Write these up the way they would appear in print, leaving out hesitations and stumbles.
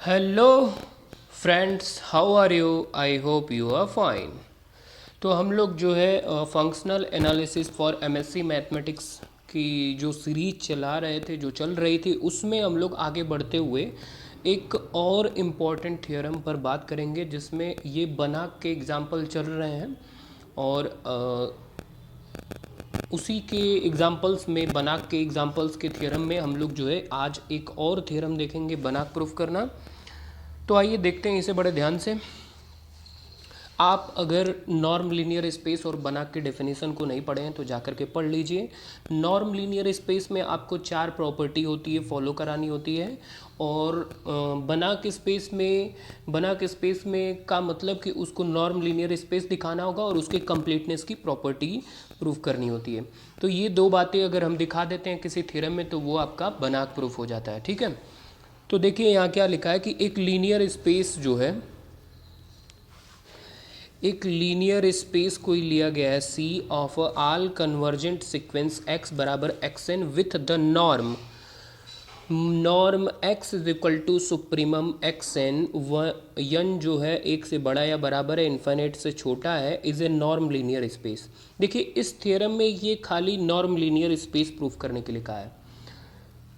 Hello friends, how are you? I hope you are fine. तो हम लोग जो है functional analysis for MSc mathematics की जो सीरीज चला रहे थे, जो चल रही थी, उसमें हम लोग आगे बढ़ते हुए एक और इम्पॉर्टेंट थ्योरम पर बात करेंगे, जिसमें ये बनाक के एग्जाम्पल चल रहे हैं। और उसी के एग्जाम्पल्स में, बनाक के एग्जाम्पल्स के थ्योरम में हम लोग जो है आज एक और थ्योरम देखेंगे, बनाक प्रूफ करना। तो आइए देखते हैं इसे बड़े ध्यान से। आप अगर नॉर्म लीनियर स्पेस और बनाक की डेफिनेशन को नहीं पढ़े हैं तो जाकर के पढ़ लीजिए। नॉर्म लीनियर स्पेस में आपको चार प्रॉपर्टी होती है, फॉलो करानी होती है। और बनाक स्पेस में का मतलब कि उसको नॉर्म लीनियर स्पेस दिखाना होगा और उसके कंप्लीटनेस की प्रॉपर्टी प्रूफ करनी होती है। तो ये दो बातें अगर हम दिखा देते हैं किसी थ्योरम में तो वो आपका बनाक प्रूफ हो जाता है। ठीक है। तो देखिए यहाँ क्या लिखा है कि एक लीनियर स्पेस कोई लिया गया है c of all convergent sequence x बराबर x n with the norm x is equal to supremum x n यन जो है एक से बड़ा या बराबर है, इन्फिनिट से छोटा है, is a norm linear space. देखिए इस थ्योरम में ये खाली नॉर्म लीनियर स्पेस प्रूफ करने के लिए कहा है,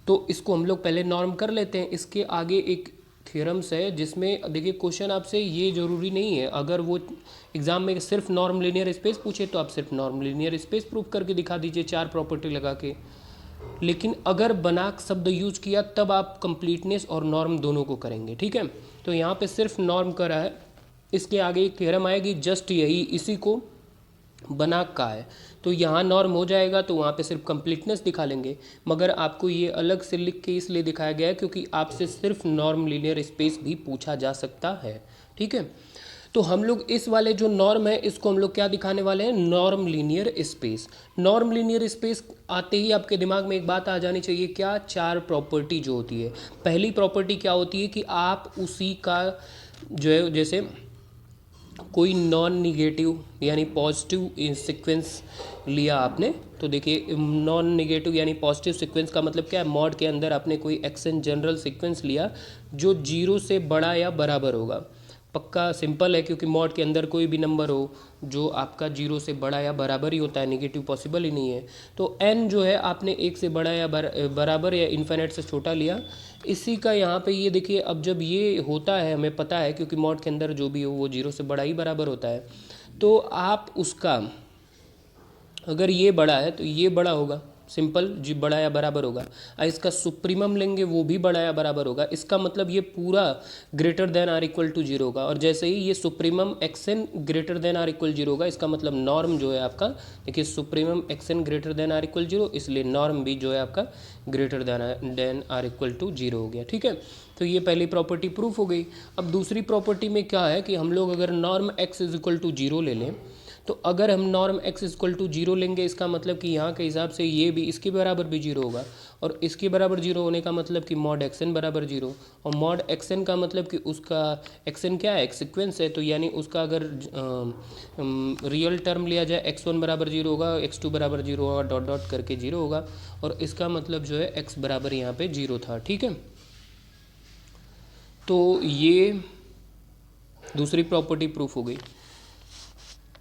तो इसको हम लोग पहले नॉर्म कर लेते हैं। इसके आगे एक थ्योरम्स है जिसमें देखिए क्वेश्चन आपसे ये जरूरी नहीं है, अगर वो एग्जाम में सिर्फ नॉर्म लीनियर स्पेस पूछे तो आप सिर्फ नॉर्म लीनियर स्पेस प्रूफ करके दिखा दीजिए चार प्रॉपर्टी लगा के। लेकिन अगर बनाक शब्द यूज किया तब आप कंप्लीटनेस और नॉर्म दोनों को करेंगे। ठीक है। तो यहाँ पे सिर्फ नॉर्म करा है, इसके आगे एक थ्योरम आएगी जस्ट यही इसी को बनाक का है, तो यहाँ नॉर्म हो जाएगा, तो वहाँ पे सिर्फ कंप्लीटनेस दिखा लेंगे। मगर आपको ये अलग से लिख के इसलिए दिखाया गया है क्योंकि आपसे सिर्फ नॉर्म लीनियर स्पेस भी पूछा जा सकता है। ठीक है। तो हम लोग इस वाले जो नॉर्म है इसको हम लोग क्या दिखाने वाले हैं, norm linear space. Norm linear space आते ही आपके दिमाग में एक बात आ जानी चाहिए, क्या, चार प्रॉपर्टी जो होती है। पहली प्रॉपर्टी क्या होती है कि आप उसी का जो है, जैसे कोई नॉन निगेटिव यानी पॉजिटिव सीक्वेंस लिया आपने, तो देखिए नॉन निगेटिव यानी पॉजिटिव सीक्वेंस का मतलब क्या है, मॉड के अंदर आपने कोई एक्सन जनरल सीक्वेंस लिया जो जीरो से बड़ा या बराबर होगा। पक्का सिंपल है क्योंकि मॉड के अंदर कोई भी नंबर हो जो आपका जीरो से बड़ा या बराबर ही होता है, निगेटिव पॉसिबल ही नहीं है। तो एन जो है आपने एक से बड़ा या बराबर या इन्फिनिट से छोटा लिया। इसी का यहाँ पे ये देखिए, अब जब ये होता है हमें पता है क्योंकि मॉड के अंदर जो भी हो वो जीरो से बड़ा ही बराबर होता है, तो आप उसका अगर ये बड़ा है तो ये बड़ा होगा, सिंपल जी, बड़ा या बराबर होगा। और इसका सुप्रीमम लेंगे वो भी बड़ा या बराबर होगा, इसका मतलब ये पूरा greater than or equal to zero होगा। और जैसे ही ये supremum x n greater than or equal zero होगा, इसका मतलब नॉर्म जो है आपका, देखिए supremum x n greater than or equal zero, इसलिए नॉर्म भी जो है आपका greater than or equal to zero हो गया। ठीक है। तो ये पहली प्रॉपर्टी प्रूफ हो गई। अब दूसरी प्रॉपर्टी में क्या है कि हम लोग अगर norm x is equal to zero ले लें, तो अगर हम norm x equal to zero लेंगे, इसका मतलब कि यहाँ के हिसाब से ये भी इसके बराबर भी जीरो होगा, और इसके बराबर जीरो होने का मतलब कि मॉड एक्सन बराबर जीरो, और मॉड एक्सन का मतलब कि उसका एक्सन क्या है, एक सीक्वेंस है, तो यानी उसका अगर रियल टर्म लिया जाए एक्स वन बराबर जीरो होगा, एक्स टू बराबर जीरो होगा, डॉट डॉट करके जीरो होगा, और इसका मतलब जो है एक्स बराबर यहाँ पे जीरो था। ठीक है। तो ये दूसरी प्रॉपर्टी प्रूफ हो गई।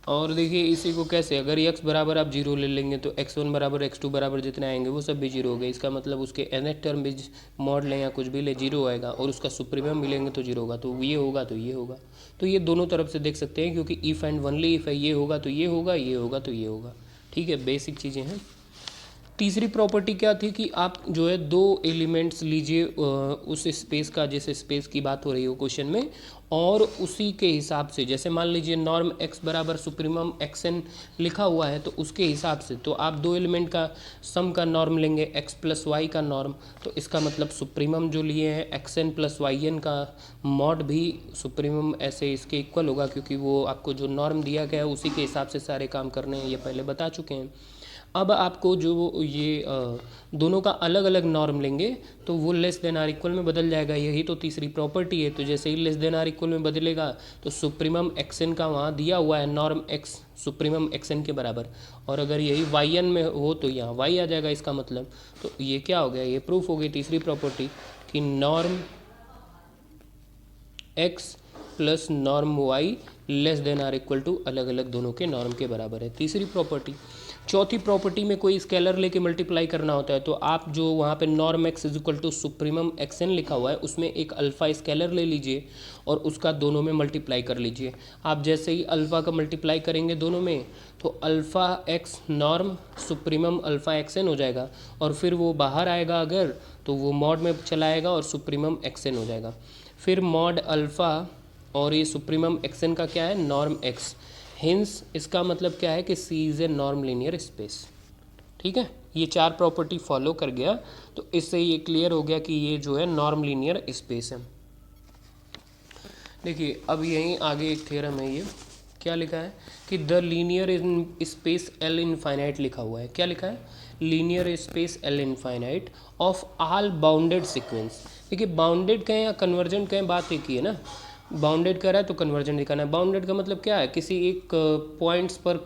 और देखिए इसी को कैसे, अगर एक्स बराबर आप जीरो ले लेंगे तो एक्स वन बराबर एक्स टू बराबर जितने आएंगे वो सब भी जीरो हो गए, इसका मतलब उसके nth टर्म भी मॉड लें या कुछ भी ले जीरो आएगा, और उसका सुप्रीमम भी लेंगे तो जीरो होगा, तो ये होगा तो ये होगा। तो ये दोनों तरफ से देख सकते हैं क्योंकि इफ़ एंड वनली इफ़ है, ये होगा तो ये होगा, ये होगा तो ये होगा। ठीक है, बेसिक चीज़ें हैं। तीसरी प्रॉपर्टी क्या थी कि आप जो है दो एलिमेंट्स लीजिए उस स्पेस का, जिस स्पेस की बात हो रही हो क्वेश्चन में, और उसी के हिसाब से, जैसे मान लीजिए नॉर्म एक्स बराबर सुप्रीमम एक्स एन लिखा हुआ है, तो उसके हिसाब से तो आप दो एलिमेंट का सम का नॉर्म लेंगे, एक्स प्लस वाई का नॉर्म, तो इसका मतलब सुप्रीमम जो लिए हैं x n plus y n का मॉड भी सुप्रीमम ऐसे इसके इक्वल होगा, क्योंकि वो आपको जो नॉर्म दिया गया है उसी के हिसाब से सारे काम करने हैं, ये पहले बता चुके हैं। अब आपको जो ये दोनों का अलग अलग नॉर्म लेंगे तो वो लेस देन आर इक्वल में बदल जाएगा, यही तो तीसरी प्रॉपर्टी है। तो जैसे ही लेस देन आर इक्वल में बदलेगा तो सुप्रीमम एक्सन का वहाँ दिया हुआ है नॉर्म एक्स सुप्रीमम एक्सन के बराबर, और अगर यही वाई एन में हो तो यहाँ वाई आ जाएगा इसका मतलब। तो ये क्या हो गया, ये प्रूफ हो गई तीसरी प्रॉपर्टी कि norm x plus norm y less than or equal to अलग अलग दोनों के नॉर्म के बराबर है। तीसरी प्रॉपर्टी। चौथी प्रॉपर्टी में कोई स्केलर लेके मल्टीप्लाई करना होता है तो आप जो वहाँ पे norm x is equal to supremum x n लिखा हुआ है उसमें एक अल्फ़ा स्केलर ले लीजिए और उसका दोनों में मल्टीप्लाई कर लीजिए। आप जैसे ही अल्फ़ा का मल्टीप्लाई करेंगे दोनों में तो alpha x norm supremum alpha x n हो जाएगा और फिर वो बाहर आएगा अगर तो वो मॉड में चला आएगा और सुप्रीमम एक्स एन हो जाएगा। फिर मॉड अल्फ़ा और ये सुप्रीमम एक्स एन का क्या है, नॉर्म एक्स। हिंस इसका मतलब क्या है कि c is a norm linear space. ठीक है, ये चार प्रॉपर्टी फॉलो कर गया तो इससे ये क्लियर हो गया कि ये जो है नॉर्म लीनियर स्पेस है। देखिए अब यहीं आगे एक थ्योरम है, ये क्या लिखा है कि the linear in space L infinite लिखा हुआ है। क्या लिखा है, linear space L infinite of all bounded sequence. देखिए बाउंडेड कहें या कन्वर्जेंट कहें बात एक ही है ना। बाउंडेड कर रहा है तो कन्वर्जेंट दिखाना है। बाउंडेड का मतलब क्या है, किसी एक पॉइंट्स पर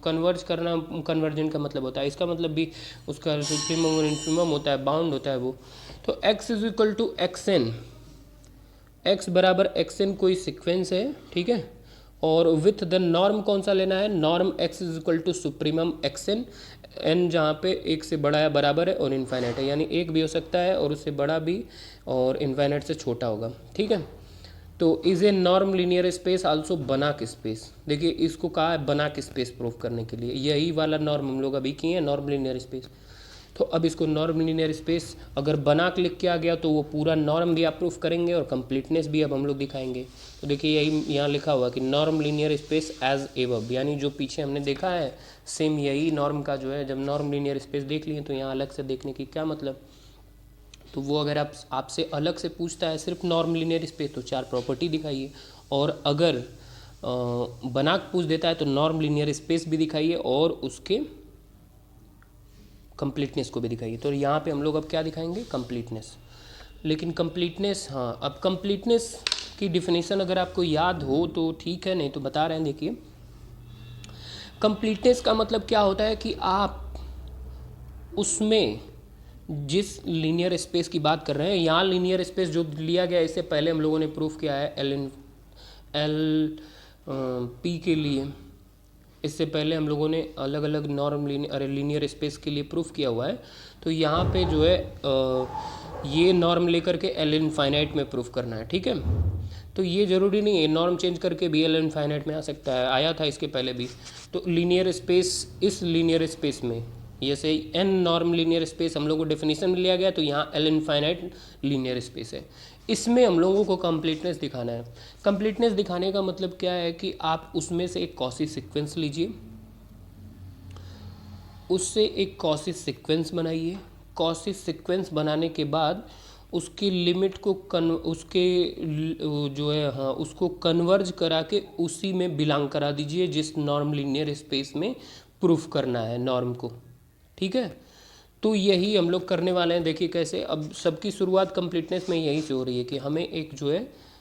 कन्वर्ज करना कन्वर्जेंट का मतलब होता है। इसका मतलब भी उसका सुप्रीमम और इन्फीमम होता है, बाउंड होता है वो। तो x is equal to x n, x बराबर एक्स एन कोई सिक्वेंस है, ठीक है। और विथ द नॉर्म कौन सा लेना है, norm x is equal to supremum x n, n जहाँ पे एक से बड़ा या बराबर है और इनफाइनाइट है, यानी एक भी हो सकता है और उससे बड़ा भी और इनफाइनाइट से छोटा होगा, ठीक है। तो is a norm linear space also बनाक स्पेस। देखिए इसको कहा है बनाक स्पेस प्रूफ करने के लिए, यही वाला नॉर्म हम लोग अभी किए हैं, नॉर्म लीनियर स्पेस। तो अब इसको नॉर्म लीनियर स्पेस अगर बनाक लिख के आ गया तो वो पूरा नॉर्म भी आप प्रूफ करेंगे और कंप्लीटनेस भी अब हम लोग दिखाएंगे। तो देखिए यही यहाँ लिखा हुआ कि norm linear space as above, यानी जो पीछे हमने देखा है सेम यही नॉर्म का जो है, जब नॉर्म लीनियर स्पेस देख लिए तो यहाँ अलग से देखने की क्या मतलब। तो वो अगर आपसे अलग से पूछता है सिर्फ नॉर्म लीनियर स्पेस तो चार प्रॉपर्टी दिखाइए, और अगर बनाक पूछ देता है तो नॉर्म लीनियर स्पेस भी दिखाइए और उसके कंप्लीटनेस को भी दिखाइए। तो यहाँ पे हम लोग अब क्या दिखाएंगे, कंप्लीटनेस। लेकिन कंप्लीटनेस, हाँ अब कंप्लीटनेस की डिफिनेशन अगर आपको याद हो तो ठीक है, नहीं तो बता रहे हैं। देखिए कंप्लीटनेस का मतलब क्या होता है कि आप उसमें जिस लीनियर स्पेस की बात कर रहे हैं, यहाँ लीनियर स्पेस जो लिया गया इससे पहले हम लोगों ने प्रूफ किया है एल पी के लिए, इससे पहले हम लोगों ने अलग अलग नॉर्म लीनियर स्पेस के लिए प्रूफ किया हुआ है। तो यहाँ पे जो है ये नॉर्म लेकर के एल इनफाइनाइट में प्रूफ करना है, ठीक है। तो ये ज़रूरी नहीं है, नॉर्म चेंज करके भी एल इनफाइनाइट में आ सकता है, आया था इसके पहले भी। तो लीनियर स्पेस, इस लीनियर स्पेस में जैसे एन नॉर्म लीनियर स्पेस हम लोग को डेफिनेशन में लिया गया तो यहाँ एल इनफाइनाइट लीनियर स्पेस है। इसमें हम लोगों को कंप्लीटनेस दिखाना है। कंप्लीटनेस दिखाने का मतलब क्या है कि आप उसमें से एक कॉसी सीक्वेंस लीजिए, उससे एक कॉसी सीक्वेंस बनाइए। कॉसी सीक्वेंस बनाने के बाद उसकी लिमिट को उसके जो है हाँ उसको कन्वर्ज करा के उसी में बिलोंग करा दीजिए जिस नॉर्म लीनियर स्पेस में प्रूफ करना है नॉर्म को, ठीक है। तो यही हम लोग करने वाले हैं। देखिए कैसे, अब सबकी शुरुआत कंप्लीटनेस में यहीं से हो रही है कि हमें एक जो है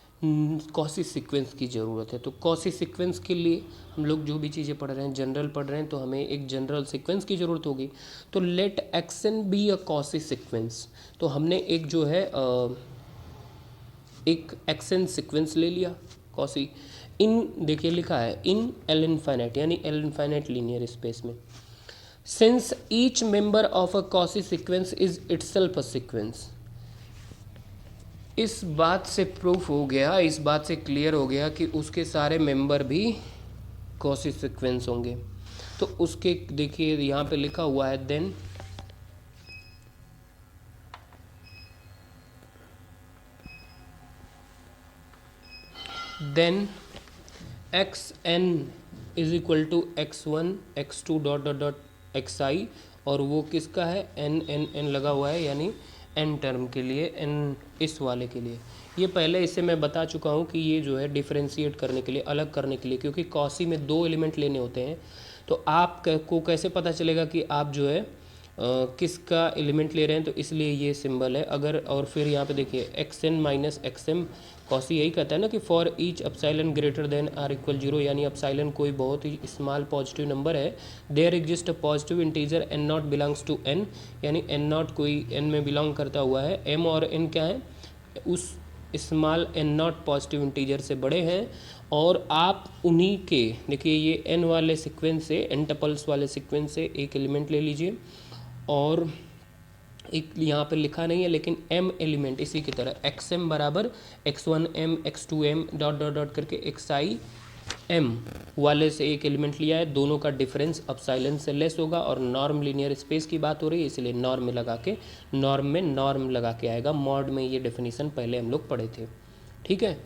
कॉसी सीक्वेंस की ज़रूरत है। तो कॉसी सीक्वेंस के लिए हम लोग जो भी चीज़ें पढ़ रहे हैं, जनरल पढ़ रहे हैं, तो हमें एक जनरल सीक्वेंस की ज़रूरत होगी। तो let x n be a Cauchy sequence, तो हमने एक जो है एक एक्सन सीक्वेंस ले लिया कॉसी इन, देखिए लिखा है इन एल इनफाइनाइट, यानी एल इनफाइनाइट लीनियर स्पेस में। Since each member of a Cauchy sequence is itself a sequence, इस बात से प्रूफ हो गया, इस बात से क्लियर हो गया कि उसके सारे मेंबर भी कॉसी सीक्वेंस होंगे। तो उसके देखिए यहाँ पे लिखा हुआ है then x n is equal to x1 x2 dot dot dot xi, और वो किसका है, एन एन एन लगा हुआ है, यानी एन टर्म के लिए, एन इस वाले के लिए। ये पहले इससे मैं बता चुका हूँ कि ये जो है डिफरेंशिएट करने के लिए, अलग करने के लिए, क्योंकि कॉसी में दो एलिमेंट लेने होते हैं। तो आप को कैसे पता चलेगा कि आप जो है किसका एलिमेंट ले रहे हैं, तो इसलिए ये सिंबल है। अगर और फिर यहाँ पे देखिए x n minus x m, Cauchy यही कहता है ना कि for each epsilon greater than or equal 0, यानी अपसाइलन कोई बहुत ही स्मॉल पॉजिटिव नंबर है, there exist a positive integer n not belongs to n, यानी एन नॉट कोई एन में बिलोंग करता हुआ है। एम और एन क्या है, उस small n not positive integer से बड़े हैं और आप उन्हीं के, देखिए ये एन वाले सीक्वेंस से, एन टपल्स वाले सीक्वेंस से एक एलिमेंट ले लीजिए और एक यहाँ पर लिखा नहीं है लेकिन m एलिमेंट इसी की तरह xm बराबर x1m x2m dot dot dot करके xi m वाले से एक एलिमेंट लिया है, दोनों का डिफरेंस अपसाइलन से लेस होगा और नॉर्म लीनियर स्पेस की बात हो रही है इसलिए नॉर्म में लगा के, नॉर्म में नॉर्म लगा के आएगा। मॉड में ये डेफिनेशन पहले हम लोग पढ़े थे, ठीक है।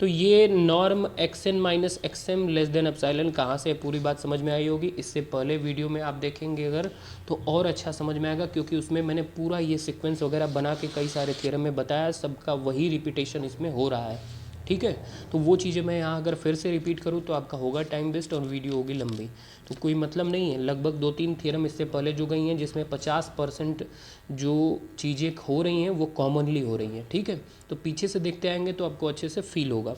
तो ये norm xn minus xm less than epsilon कहाँ से पूरी बात समझ में आई होगी, इससे पहले वीडियो में आप देखेंगे अगर तो और अच्छा समझ में आएगा क्योंकि उसमें मैंने पूरा ये सीक्वेंस वगैरह बना के कई सारे थ्योरम में बताया, सबका वही रिपीटेशन इसमें हो रहा है, ठीक है। तो वो चीज़ें मैं यहाँ अगर फिर से रिपीट करूँ तो आपका होगा टाइम वेस्ट और वीडियो होगी लंबी, तो कोई मतलब नहीं है। लगभग 2-3 थ्योरम इससे पहले जो गई हैं जिसमें 50% जो चीज़ें हो रही हैं वो कॉमनली हो रही हैं, ठीक है। तो पीछे से देखते आएंगे तो आपको अच्छे से फील होगा।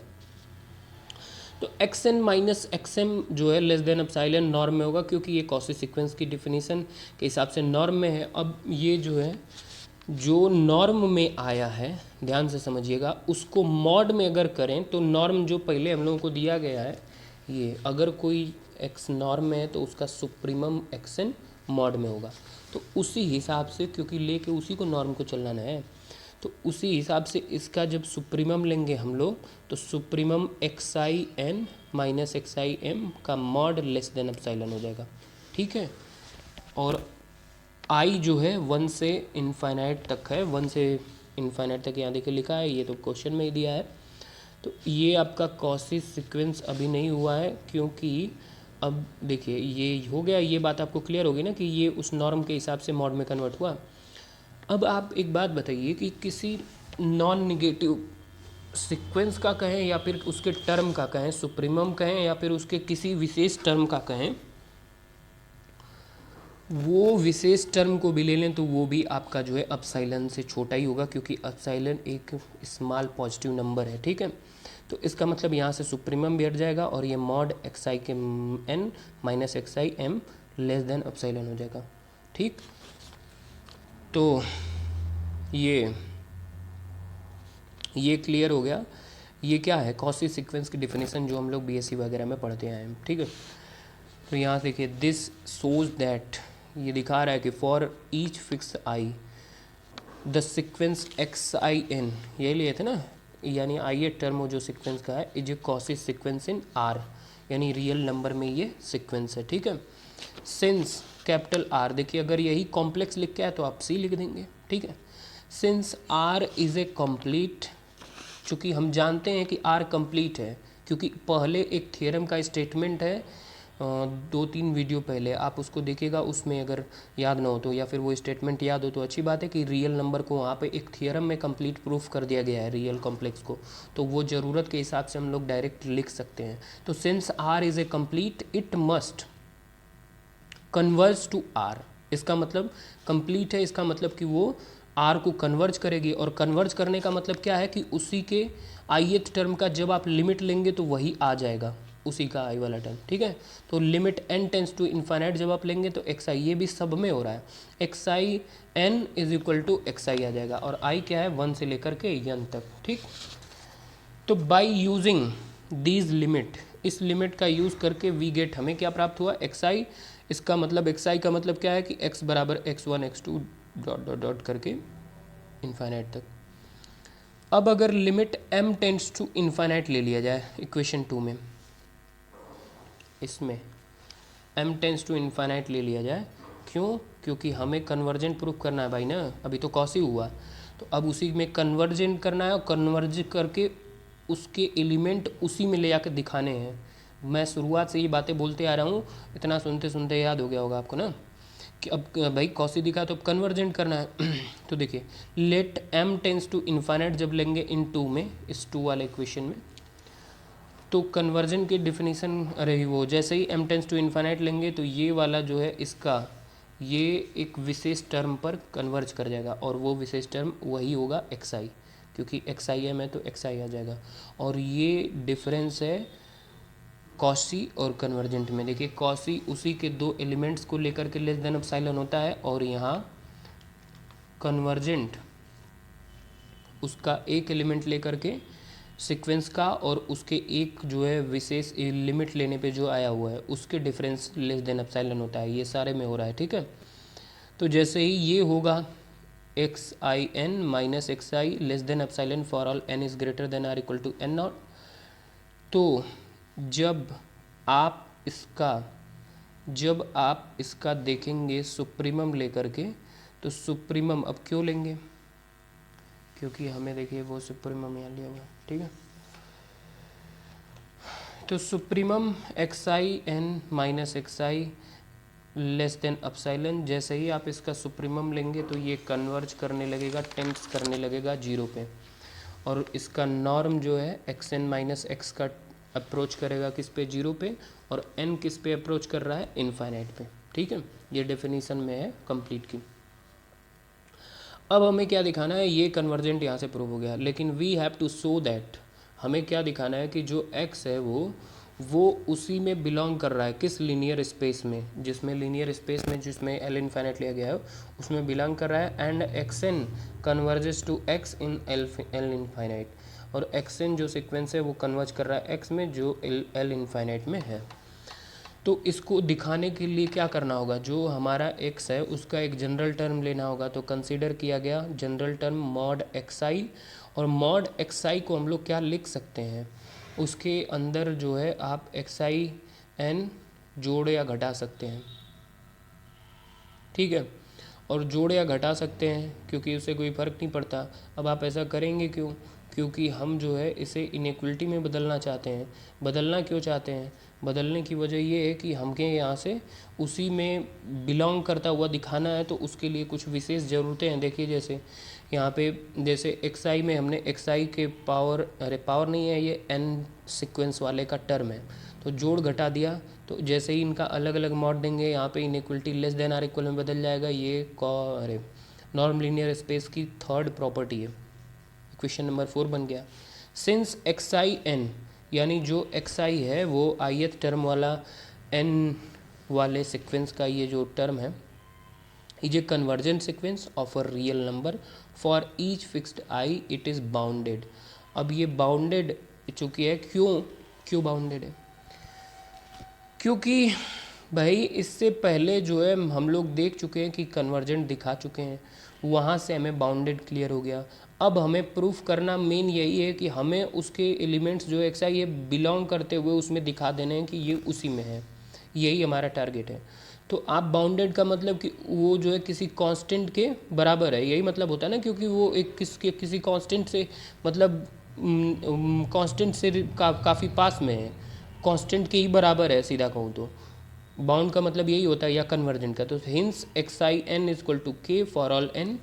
तो xn माइनस xm जो है लेस देन अपसाइलन नॉर्म में होगा क्योंकि ये कॉची सीक्वेंस की डिफिनीशन के हिसाब से नॉर्म में है। अब ये जो है जो नॉर्म में आया है, ध्यान से समझिएगा, उसको मॉड में अगर करें तो नॉर्म जो पहले हम लोगों को दिया गया है, ये अगर कोई x नॉर्म में है तो उसका सुप्रीमम xn मॉड में होगा। तो उसी हिसाब से क्योंकि लेके उसी को नॉर्म को चलाना है तो उसी हिसाब से इसका जब सुप्रीमम लेंगे हम लोग तो supremum xi n minus xi m का मॉड लेस देन अपसाइलन हो जाएगा, ठीक है। और आई जो है 1 से इनफाइनाइट तक है, 1 से इनफाइनाइट तक यहाँ देखिए लिखा है, ये तो क्वेश्चन में ही दिया है। तो ये आपका कॉची सीक्वेंस अभी नहीं हुआ है क्योंकि अब देखिए ये हो गया, ये बात आपको क्लियर होगी ना कि ये उस नॉर्म के हिसाब से मॉड में कन्वर्ट हुआ। अब आप एक बात बताइए कि किसी नॉन निगेटिव सीक्वेंस का कहें या फिर उसके टर्म का कहें, सुप्रीमम कहें या फिर उसके किसी विशेष टर्म का कहें, वो विशेष टर्म को भी ले लें तो वो भी आपका जो है अपसाइलन से छोटा ही होगा क्योंकि अपसाइलन एक स्मॉल पॉजिटिव नंबर है, ठीक है। तो इसका मतलब यहाँ से सुप्रीमम भी हट जाएगा और ये मॉड xi के n minus xi m less than epsilon हो जाएगा, ठीक। तो ये क्लियर हो गया। ये क्या है, कॉची सीक्वेंस की डिफिनेशन जो हम लोग बीएससी वगैरह में पढ़ते आए हैं, ठीक है। तो यहाँ देखिए दिस शोज दैट, ये दिखा रहा है कि for each fix I the sequence xin, यही लिए थे ना, यानी आई टर्म जो सीक्वेंस का है is a Cauchy sequence in are, यानी रियल नंबर में ये सीक्वेंस है, ठीक है। सिंस कैपिटल आर, देखिए अगर यही कॉम्प्लेक्स लिख के है तो आप सी लिख देंगे, ठीक है। Since R is a complete, चूँकि हम जानते हैं कि आर कंप्लीट है क्योंकि पहले एक थ्योरम का स्टेटमेंट है 2-3 वीडियो पहले, आप उसको देखिएगा, उसमें अगर याद ना हो तो या फिर वो स्टेटमेंट याद हो तो अच्छी बात है कि रियल नंबर को वहाँ पे एक थ्योरम में कंप्लीट प्रूफ कर दिया गया है रियल कॉम्प्लेक्स को, तो वो ज़रूरत के हिसाब से हम लोग डायरेक्ट लिख सकते हैं। तो since R is a complete it must converge to R, इसका मतलब कंप्लीट है, इसका मतलब कि वो आर को कन्वर्ज करेगी और कन्वर्ज करने का मतलब क्या है कि उसी के आईएथ टर्म का जब आप लिमिट लेंगे तो वही आ जाएगा, उसी का आई वाला टर्म, ठीक है। तो limit n tends to infinite जब आप लेंगे तो xi, ये भी सब में हो रहा है, xi n is equal to xi आ जाएगा और i क्या है 1 से लेकर के n तक, ठीक। तो बाई यूजिंग दीज लिमिट, इस लिमिट का यूज़ करके वी गेट, हमें क्या प्राप्त हुआ xi, इसका मतलब xi का मतलब क्या है कि x बराबर x1 x2 dot dot dot करके इन्फाइनाइट तक। अब अगर limit m tends to infinite ले लिया जाए इक्वेशन 2 में, इसमें m टेंड्स टू इन्फाइनाइट ले लिया जाए, क्यों, क्योंकि हमें कन्वर्जेंट प्रूफ करना है भाई ना, अभी तो कॉसी हुआ, तो अब उसी में कन्वर्जेंट करना है और कन्वर्ज करके उसके एलिमेंट उसी में ले जाकर दिखाने हैं। मैं शुरुआत से ये बातें बोलते आ रहा हूँ, इतना सुनते सुनते याद हो गया होगा आपको ना कि अब भाई कॉसी दिखा तो अब कन्वर्जेंट करना है। तो देखिए let m tends to infinite जब लेंगे इन 2 में, इस 2 वाले इक्वेशन में, तो कन्वर्जन की डिफिनीशन, अरे वो जैसे ही m टेंस टू इन्फाइनाइट लेंगे तो ये वाला जो है इसका ये एक विशेष टर्म पर कन्वर्ज कर जाएगा और वो विशेष टर्म वही होगा xi, क्योंकि xi है तो xi आ जाएगा। और ये डिफरेंस है कॉसी और कन्वर्जेंट में। देखिए कॉसी उसी के 2 एलिमेंट्स को लेकर के लेस देन एप्सिलॉन होता है और यहाँ कन्वर्जेंट उसका एक एलिमेंट लेकर के सीक्वेंस का और उसके एक जो है विशेष लिमिट लेने पे जो आया हुआ है उसके डिफरेंस लेस देन एप्सिलॉन होता है। ये सारे में हो रहा है, ठीक है। तो जैसे ही ये होगा x i n minus x i less than epsilon for all n is greater than or equal to n not. तो जब आप इसका जब आप इसका देखेंगे सुप्रीमम लेकर के, तो सुप्रीमम अब क्यों लेंगे, क्योंकि हमें देखिए वो सुप्रीमम यहाँ लिया हुआ है, ठीक है। तो supremum x i n minus x i less than epsilon, जैसे ही आप इसका सुप्रीमम लेंगे तो ये कन्वर्ज करने लगेगा, टेंड्स करने लगेगा जीरो पे, और इसका नॉर्म जो है एक्स एन माइनस एक्स का अप्रोच करेगा किस पे, जीरो पे, और एन किस पे अप्रोच कर रहा है, इनफाइनाइट पे, ठीक है। ये डेफिनेशन में है कंप्लीट की। अब हमें क्या दिखाना है, ये कन्वर्जेंट यहाँ से प्रूव हो गया, लेकिन we have to show that, हमें क्या दिखाना है कि जो x है वो उसी में बिलोंग कर रहा है, किस लीनियर स्पेस में, जिसमें लीनियर स्पेस में जिसमें एल इनफाइनाइट लिया गया है उसमें बिलोंग कर रहा है, and x n converges to x in L infinite, और एक्स एन जो सीक्वेंस है वो कन्वर्ज कर रहा है x में जो एल इनफाइनाइट में है। तो इसको दिखाने के लिए क्या करना होगा, जो हमारा x है उसका एक जनरल टर्म लेना होगा। तो कंसीडर किया गया जनरल टर्म मॉड एक्स आई, और मॉड एक्स आई को हम लोग क्या लिख सकते हैं, उसके अंदर जो है आप एक्स आई एन जोड़ या घटा सकते हैं, ठीक है। और जोड़ या घटा सकते हैं क्योंकि उससे कोई फ़र्क नहीं पड़ता। अब आप ऐसा करेंगे क्यों, क्योंकि हम जो है इसे इनइक्वलिटी में बदलना चाहते हैं। बदलना क्यों चाहते हैं, बदलने की वजह ये है कि हमके यहाँ से उसी में बिलोंग करता हुआ दिखाना है, तो उसके लिए कुछ विशेष ज़रूरतें हैं। देखिए जैसे यहाँ पे जैसे एक्स आई में हमने एक्स आई के पावर, अरे पावर नहीं है, ये एन सीक्वेंस वाले का टर्म है, तो जोड़ घटा दिया, तो जैसे ही इनका अलग अलग मॉड देंगे यहाँ पे inequality less than or equal में बदल जाएगा। ये अरे नॉर्म लीनियर स्पेस की थर्ड प्रॉपर्टी है। इक्वेशन नंबर 4 बन गया। सिंस एक्स आई एन, यानी जो एक्स आई है वो आईएथ टर्म वाला एन वाले सीक्वेंस का ये जो टर्म है, is a convergent sequence of a real number for each fixed I, it is bounded. अब ये बाउंडेड चूँकि है, क्यों बाउंडेड है, क्योंकि भाई इससे पहले जो है हम लोग देख चुके हैं कि कन्वर्जेंट दिखा चुके हैं, वहाँ से हमें बाउंडेड क्लियर हो गया। अब हमें प्रूफ करना मेन यही है कि हमें उसके एलिमेंट्स जो एक्स आई ये बिलोंग करते हुए उसमें दिखा देने हैं कि ये उसी में है, यही हमारा टारगेट है। तो आप बाउंडेड का मतलब कि वो जो है किसी कांस्टेंट के बराबर है, यही मतलब होता है ना, क्योंकि वो एक किसी कांस्टेंट से मतलब कांस्टेंट से काफ़ी पास में है, कांस्टेंट के ही बराबर है सीधा कहूँ तो। बाउंड का मतलब यही होता है, या कन्वर्जेंट का। तो hence x i n is equal to k for all n.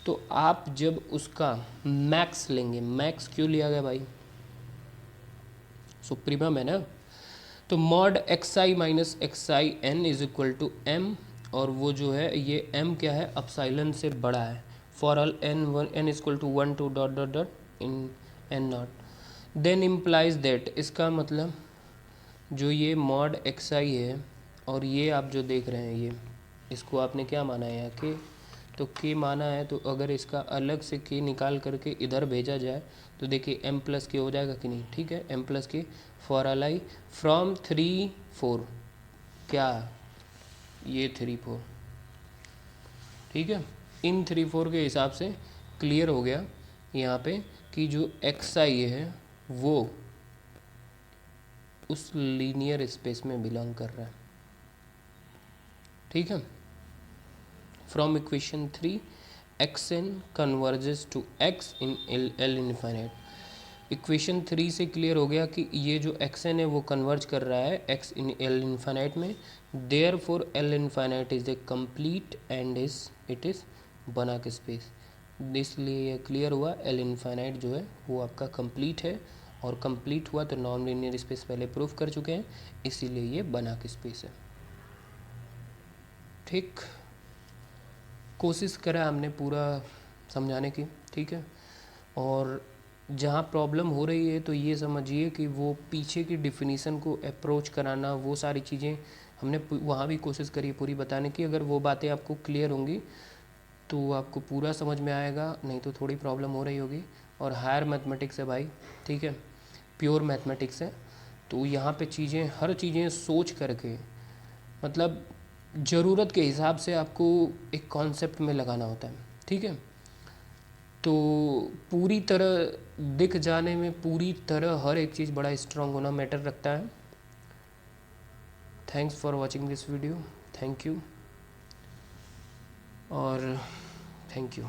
तो आप जब उसका मैक्स लेंगे, मैक्स क्यों लिया गया भाई, सुप्रीमम है ना, तो mod x i minus x i n is equal to m, और वो जो है ये एम क्या है, अपसाइलन से बड़ा है, for all n n is equal to 1 2 dot dot dot in n not. Then implies that, इसका मतलब जो ये मॉड एक्स आई है और ये आप जो देख रहे हैं ये, इसको आपने क्या माना है यहाँ के, तो के माना है, तो अगर इसका अलग से के निकाल करके इधर भेजा जाए तो देखिए एम प्लस के हो जाएगा कि नहीं, ठीक है। एम प्लस के फॉर ऑल आई फ्रॉम 3 4, क्या ये 3 4, ठीक है। इन 3 4 के हिसाब से क्लियर हो गया यहाँ पे कि जो एक्स आई है वो उस लीनियर स्पेस में बिलोंग कर रहा है, ठीक है। From equation 3 x n converges to x in L infinite. Equation 3 से क्लियर हो गया कि ये जो एक्स एन है वो कन्वर्ज कर रहा है एक्स इन एल इनफाइनाइट में, there for l infinite is a complete and it is बना के स्पेस, इसलिए ये क्लियर हुआ एल इनफाइनाइट जो है वो आपका कंप्लीट है, और कंप्लीट हुआ तो नॉन लीनियर स्पेस पहले प्रूफ कर चुके हैं, इसीलिए ये बना के स्पेस है, ठीक। कोशिश करा हमने पूरा समझाने की, ठीक है। और जहाँ प्रॉब्लम हो रही है तो ये समझिए कि वो पीछे की डिफिनीसन को अप्रोच कराना, वो सारी चीज़ें हमने वहाँ भी कोशिश करी पूरी बताने की। अगर वो बातें आपको क्लियर होंगी तो आपको पूरा समझ में आएगा, नहीं तो थोड़ी प्रॉब्लम हो रही होगी। और हायर मैथमेटिक्स है भाई, ठीक है, प्योर मैथमेटिक्स है। तो यहाँ पे चीज़ें, हर चीज़ें सोच करके, मतलब ज़रूरत के हिसाब से आपको एक कॉन्सेप्ट में लगाना होता है, ठीक है। तो पूरी तरह दिख जाने में पूरी तरह हर एक चीज़ बड़ा स्ट्रांग होना मैटर रखता है। Thanks for watching this video, thank you, और थैंक यू।